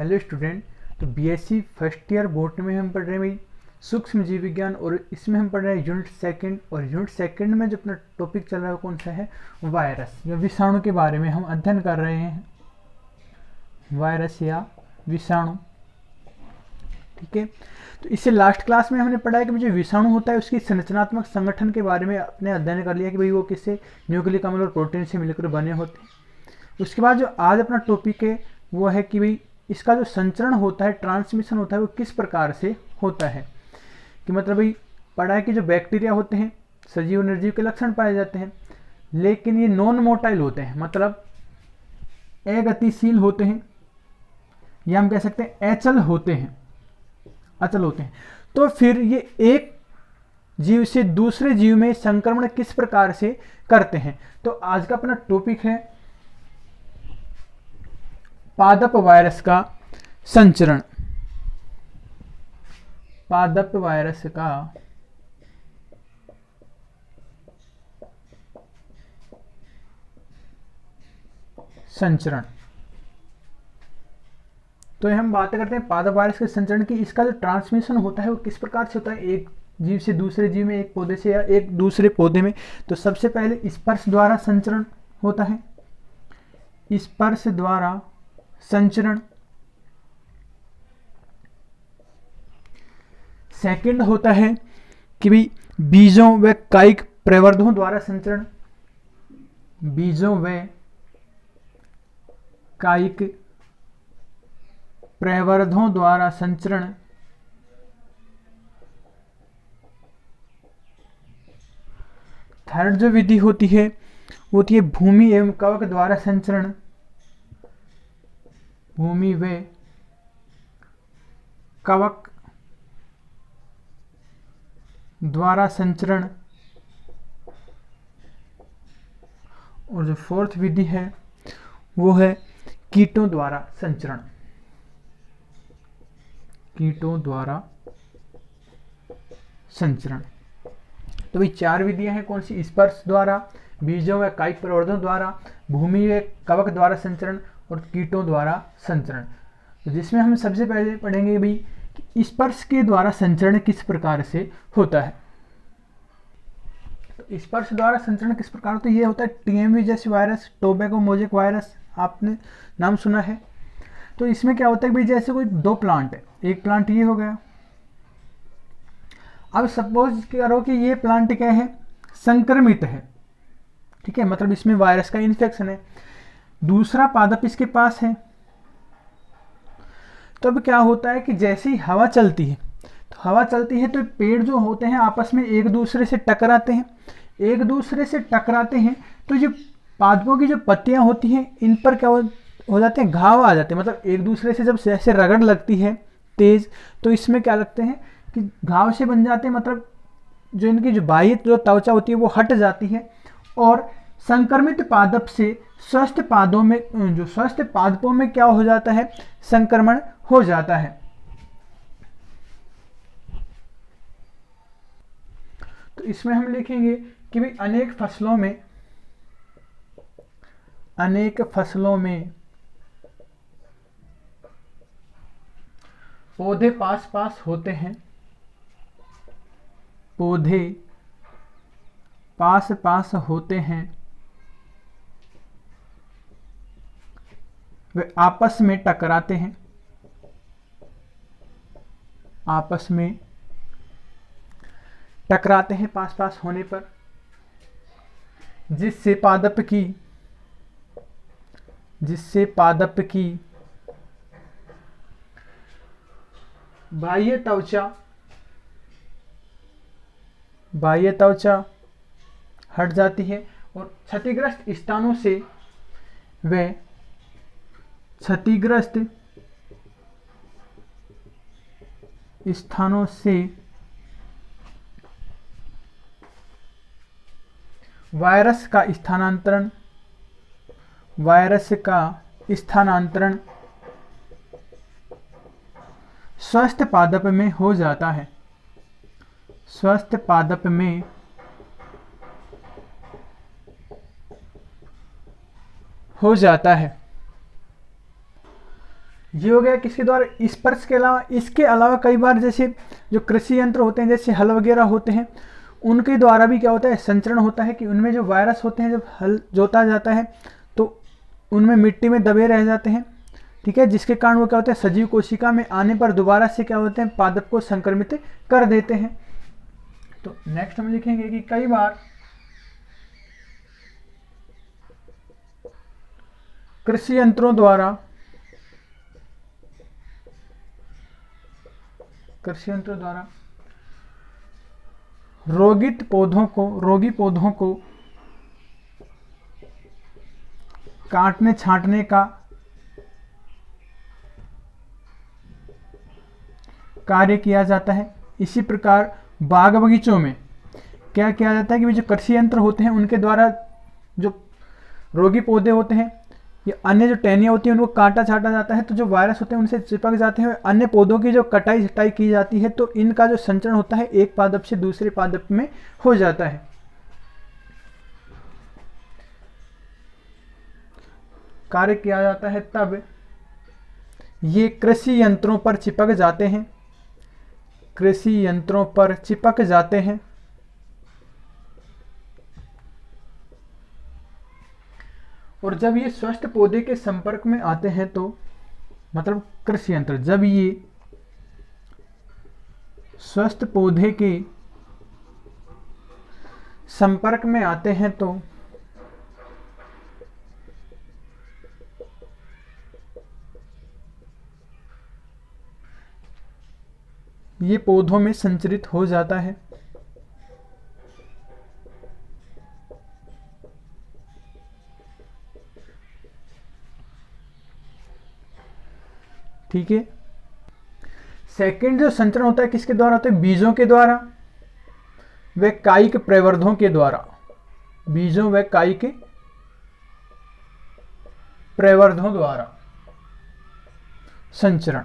Hello student. तो BSc first year botany में हम पढ़ रहे हैं भाई सूक्ष्म जीव विज्ञान, और इसमें हम पढ़ रहे हैं यूनिट सेकंड। और यूनिट सेकंड में जो अपना टॉपिक चल रहा है कौन सा है, वायरस या विषाणु के बारे में हम अध्ययन कर रहे हैं। वायरस या विषाणु, ठीक है। तो इससे लास्ट क्लास में हमने पढ़ा है कि जो विषाणु होता है उसकी संरचनात्मक संगठन के बारे में अपने अध्ययन कर लिया कि भाई वो किससे, न्यूक्लिक अम्ल और प्रोटीन से मिलकर बने होते हैं। उसके बाद जो आज अपना टॉपिक है वो है कि भाई इसका जो संचरण होता है, ट्रांसमिशन होता है, वो किस प्रकार से होता है। कि मतलब भाई पढ़ा है कि जो बैक्टीरिया होते हैं सजीव निर्जीव के लक्षण पाए जाते हैं, लेकिन ये नॉन मोटाइल होते हैं, मतलब अगतिशील होते हैं, या हम कह सकते हैं अचल होते हैं, अचल होते हैं। तो फिर ये एक जीव से दूसरे जीव में संक्रमण किस प्रकार से करते हैं। तो आज का अपना टॉपिक है पादप वायरस का संचरण। पादप वायरस का संचरण। तो हम बात करते हैं पादप वायरस के संचरण की। इसका जो ट्रांसमिशन होता है वो किस प्रकार से होता है, एक जीव से दूसरे जीव में, एक पौधे से या एक दूसरे पौधे में। तो सबसे पहले स्पर्श द्वारा संचरण होता है, स्पर्श द्वारा संचरण। सेकंड होता है कि भाई बीजों व कायिक प्रवर्धों द्वारा संचरण, बीजों व कायिक प्रवर्धों द्वारा संचरण। थर्ड जो विधि होती है वो होती है भूमि एवं कवक द्वारा संचरण, भूमि व कवक द्वारा संचरण। और जो फोर्थ विधि है वो है कीटों द्वारा संचरण, कीटों द्वारा संचरण। तो भाई चार विधियां हैं, कौन सी, स्पर्श द्वारा, बीजों व कायिक प्रवर्धों द्वारा, भूमि व कवक द्वारा संचरण और कीटों द्वारा संचरण। तो जिसमें हम सबसे पहले पढ़ेंगे भाई कि स्पर्श के द्वारा संचरण किस प्रकार से होता है। तो स्पर्श द्वारा संचरण किस प्रकार, तो ये होता है टीएमवी जैसे वायरस, टोबैको मोजेक वायरस, आपने नाम सुना है। तो इसमें क्या होता है भाई, जैसे कोई दो प्लांट है, एक प्लांट ये हो गया, अब सपोज करो कि ये प्लांट क्या है, संक्रमित है, ठीक है, मतलब इसमें वायरस का इन्फेक्शन है, दूसरा पादप इसके पास है। तो अब क्या होता है कि जैसे ही हवा चलती है, तो हवा चलती है तो पेड़ जो होते हैं आपस में एक दूसरे से टकराते हैं, एक दूसरे से टकराते हैं तो जो पादपों की जो पत्तियां होती हैं इन पर क्या हो जाते हैं, घाव आ जाते हैं। मतलब एक दूसरे से जब ऐसे रगड़ लगती है तेज, तो इसमें क्या लगते हैं कि घाव से बन जाते हैं, मतलब जो इनकी जो बाह्य जो त्वचा होती है वो हट जाती है, और संक्रमित पादप से स्वस्थ पादों में, जो स्वस्थ पादपों में क्या हो जाता है, संक्रमण हो जाता है। तो इसमें हम लिखेंगे कि भाई अनेक फसलों में पौधे पास पास होते हैं, पौधे पास पास होते हैं, वे आपस में टकराते हैं, आपस में टकराते हैं पास पास होने पर, जिससे पादप की बाह्य त्वचा हट जाती है, और क्षतिग्रस्त स्थानों से वायरस का स्थानांतरण स्वस्थ पादप में हो जाता है, स्वस्थ पादप में हो जाता है। ये हो गया किसके द्वारा, स्पर्श के अलावा। इसके अलावा कई बार जैसे जो कृषि यंत्र होते हैं, जैसे हल वगैरह होते हैं, उनके द्वारा भी क्या होता है, संचरण होता है कि उनमें जो वायरस होते हैं, जब हल जोता जाता है तो उनमें मिट्टी में दबे रह जाते हैं, ठीक है, जिसके कारण वो क्या होता है, सजीव कोशिका में आने पर दोबारा से क्या होते हैं, पादप को संक्रमित कर देते हैं। तो नेक्स्ट हम लिखेंगे कि कई बार कृषि यंत्रों द्वारा रोगी पौधों को काटने छांटने का कार्य किया जाता है। इसी प्रकार बाग बगीचों में क्या किया जाता है कि जो कृषि यंत्र होते हैं उनके द्वारा जो रोगी पौधे होते हैं या अन्य जो टहनियाँ होती हैं उनको काटा छाटा जाता है, तो जो वायरस होते हैं उनसे चिपक जाते हैं। अन्य पौधों की जो कटाई छटाई की जाती है तो इनका जो संचरण होता है एक पादप से दूसरे पादप में हो जाता है। कार्य किया जाता है तब ये कृषि यंत्रों पर चिपक जाते हैं, कृषि यंत्रों पर चिपक जाते हैं। और जब ये स्वस्थ पौधे के संपर्क में आते हैं तो मतलब कृषि यंत्र जब ये स्वस्थ पौधे के संपर्क में आते हैं तो ये पौधों में संचरित हो जाता है। ठीक है, सेकंड जो संचरण होता है किसके द्वारा होता है, बीजों के द्वारा व कायिक प्रवर्धों के द्वारा। बीजों व कायिक प्रवर्धों द्वारा संचरण।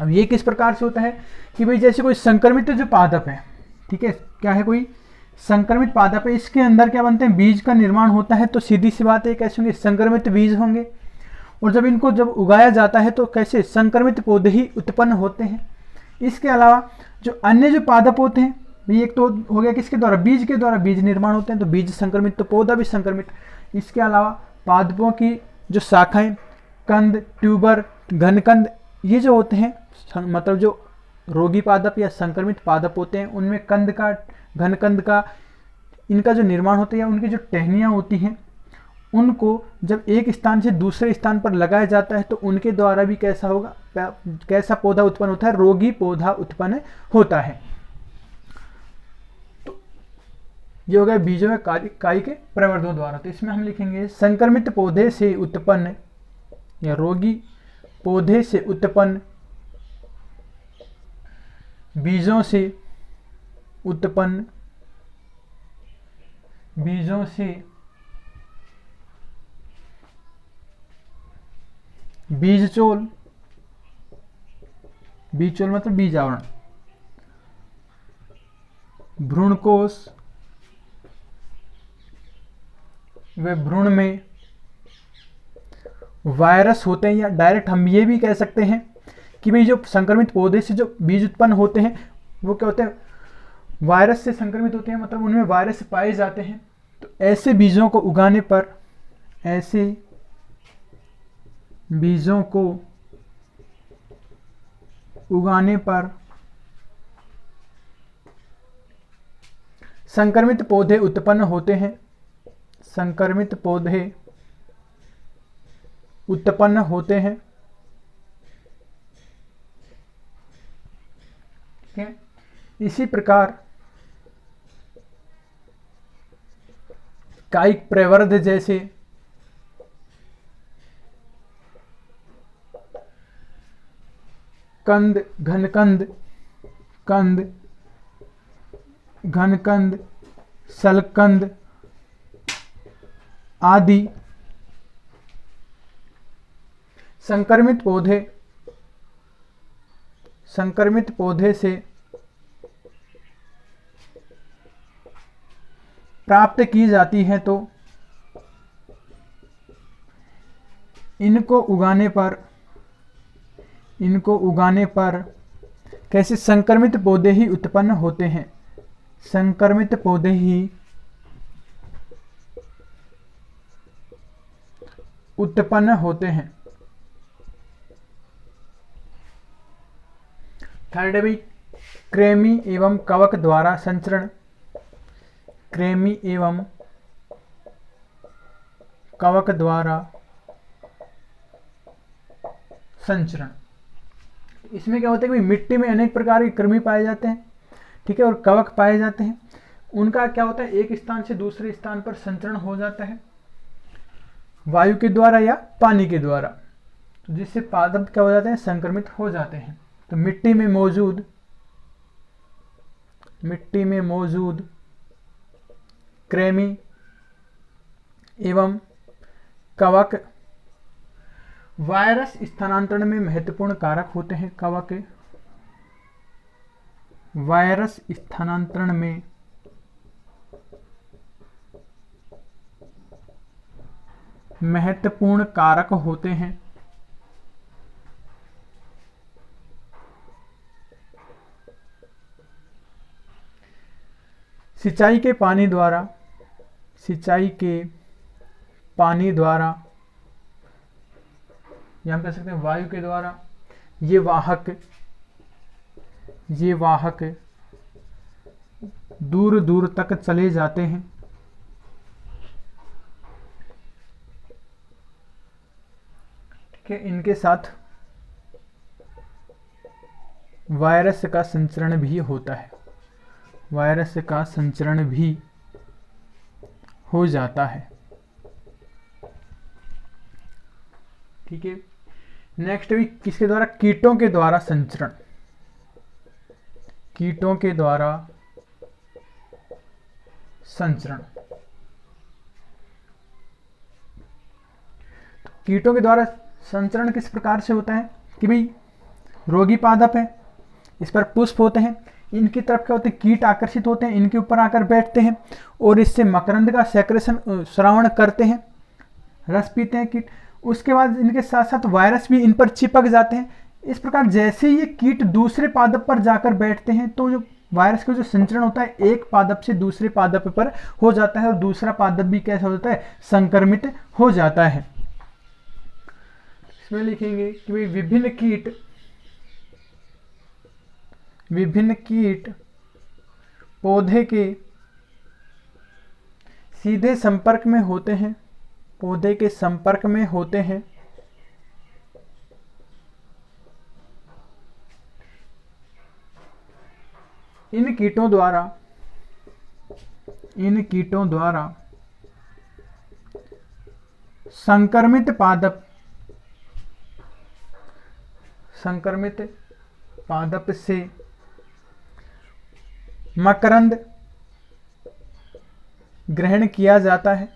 अब ये किस प्रकार से होता है कि भाई जैसे कोई संक्रमित जो पादप है, ठीक है, क्या है, कोई संक्रमित पादप है, इसके अंदर क्या बनते हैं, बीज का निर्माण होता है। तो सीधी सी बात है, कैसे होंगे, संक्रमित बीज होंगे। और जब इनको जब उगाया जाता है तो कैसे संक्रमित पौधे ही उत्पन्न होते हैं। इसके अलावा जो अन्य जो पादप होते हैं, ये एक तो हो गया किसके द्वारा, बीज के द्वारा बीज निर्माण होते हैं, तो बीज संक्रमित तो पौधा भी संक्रमित। इसके अलावा पादपों की जो शाखाएं, कंद, ट्यूबर, घनकंद, ये जो होते हैं मतलब जो रोगी पादप या संक्रमित पादप होते हैं उनमें कंद का, घनकंद का, इनका जो निर्माण होता है या उनकी जो टहनियाँ होती हैं उनको जब एक स्थान से दूसरे स्थान पर लगाया जाता है तो उनके द्वारा भी कैसा होगा, कैसा पौधा उत्पन्न होता है, रोगी पौधा उत्पन्न होता है। तो ये हो गया बीजों कायिक प्रवर्धों द्वारा। तो इसमें हम लिखेंगे संक्रमित पौधे से उत्पन्न या रोगी पौधे से उत्पन्न बीजों से उत्पन्न बीजचोल, बीजचोल मतलब बीज आवरण, भ्रूणकोश व भ्रूण में वायरस होते हैं। या डायरेक्ट हम ये भी कह सकते हैं कि भाई जो संक्रमित पौधे से जो बीज उत्पन्न होते हैं वो क्या होते हैं, वायरस से संक्रमित होते हैं, मतलब उनमें वायरस पाए जाते हैं। तो ऐसे बीजों को उगाने पर, ऐसे बीजों को उगाने पर संक्रमित पौधे उत्पन्न होते हैं, संक्रमित पौधे उत्पन्न होते हैं। ठीक है, इसी प्रकार कायिक प्रवर्ध जैसे कंद, घनकंद, कंद, घनकंद, सलकंद आदि संक्रमित पौधे से प्राप्त की जाती है। तो इनको उगाने पर कैसे संक्रमित पौधे ही उत्पन्न होते हैं, संक्रमित पौधे ही उत्पन्न होते हैं। थर्ड है भाई कृमि एवं कवक द्वारा संचरण, कृमि एवं कवक द्वारा संचरण। इसमें क्या होता है कि मिट्टी में अनेक प्रकार के कृमि पाए जाते हैं, ठीक है, और कवक पाए जाते हैं। उनका क्या होता है, एक स्थान से दूसरे स्थान पर संचरण हो जाता है वायु के द्वारा या पानी के द्वारा, तो जिससे पादप क्या हो जाते हैं, संक्रमित हो जाते हैं। तो मिट्टी में मौजूद कृमि एवं कवक वायरस स्थानांतरण में महत्वपूर्ण कारक होते हैं। कवक वायरस स्थानांतरण में महत्वपूर्ण कारक होते हैं। सिंचाई के पानी द्वारा या हम कह सकते हैं वायु के द्वारा ये वाहक दूर दूर तक चले जाते हैं। ठीक है, इनके साथ वायरस का संचरण भी होता है, वायरस का संचरण भी हो जाता है। ठीक है, नेक्स्ट भी किसके द्वारा, कीटों के द्वारा संचरण, कीटों के द्वारा संचरण। कीटों के द्वारा संचरण किस प्रकार से होता है कि भाई रोगी पादप है, इस पर पुष्प होते हैं, इनकी तरफ क्या होते हैं, कीट आकर्षित होते हैं, इनके ऊपर आकर बैठते हैं और इससे मकरंद का सेक्रेशन श्रावण करते हैं, रस पीते हैं कीट। उसके बाद इनके साथ साथ वायरस भी इन पर चिपक जाते हैं। इस प्रकार जैसे ये कीट दूसरे पादप पर जाकर बैठते हैं तो जो वायरस का जो संचरण होता है एक पादप से दूसरे पादप पर हो जाता है और दूसरा पादप भी कैसा होता है, संक्रमित हो जाता है। इसमें लिखेंगे कि भाई विभिन्न कीट पौधे के सीधे संपर्क में होते हैं, पौधे के संपर्क में होते हैं। इन कीटों द्वारा संक्रमित पादप से मकरंद ग्रहण किया जाता है।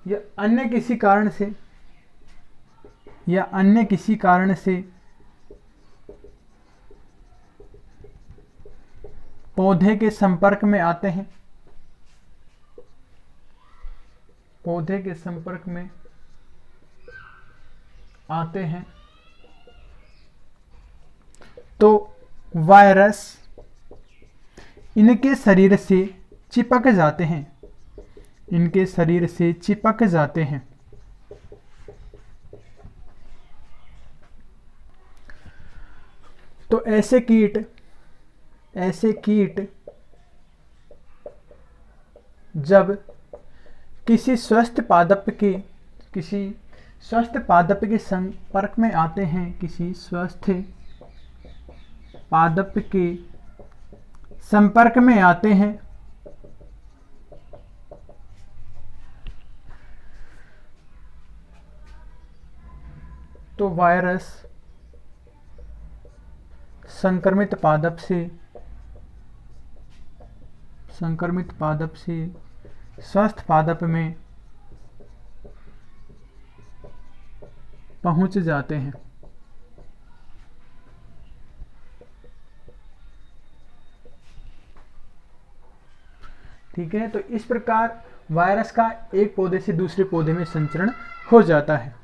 या अन्य किसी कारण से पौधे के संपर्क में आते हैं, पौधे के संपर्क में आते हैं तो वायरस इनके शरीर से चिपक जाते हैं, इनके शरीर से चिपक जाते हैं। तो ऐसे कीट जब किसी स्वस्थ पादप के संपर्क में आते हैं, किसी स्वस्थ पादप के संपर्क में आते हैं तो वायरस संक्रमित पादप से स्वस्थ पादप में पहुंच जाते हैं। ठीक है। तो इस प्रकार वायरस का एक पौधे से दूसरे पौधे में संचरण हो जाता है।